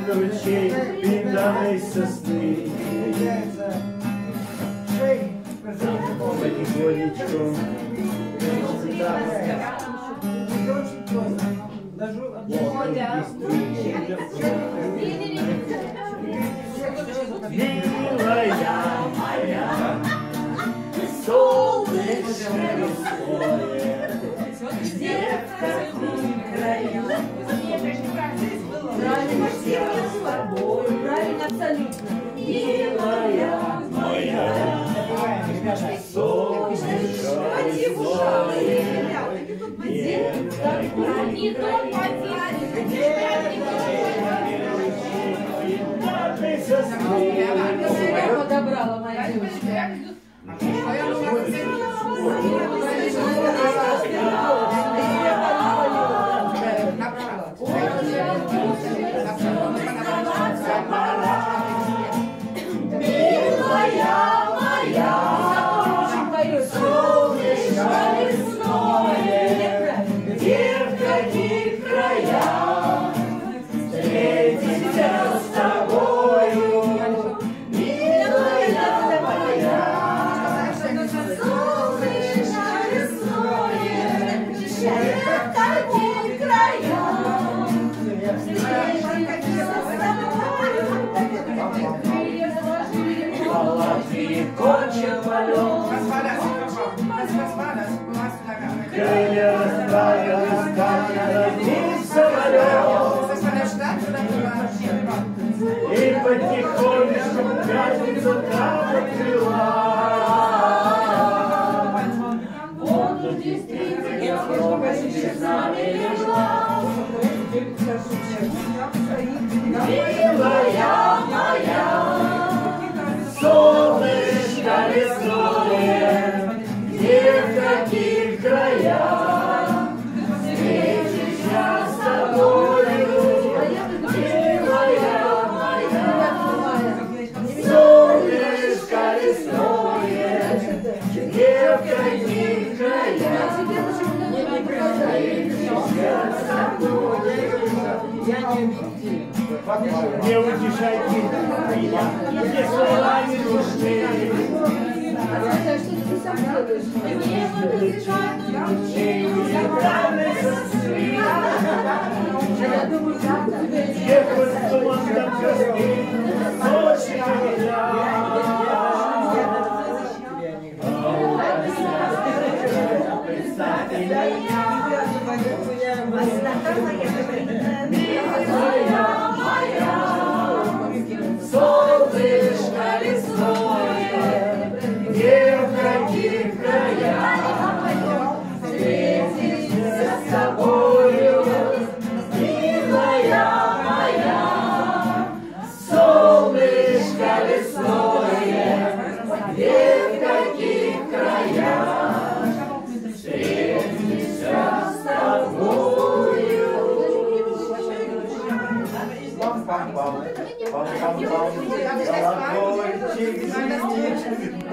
Ночей пинданой сосны потихонечку милая моя, солнышко рисует, где в каком краю. Правильно, все с тобой, правильно, абсолютно. Милая моя, солнышко рисует, где в каком краю. Подобрала моя девочка. Крылья расправились, как родился самолет, и потихонечку пятницу там открыла. Вот тут действительно с нами лежла. Милая моя, солнышко лесное, где в каких краях встречусь с тобою, милая моя, солнышко лесное, где в каких краях встречусь с тобой. Не утешайте меня, не словами нужны. Милая моя, Колокольчик звенит.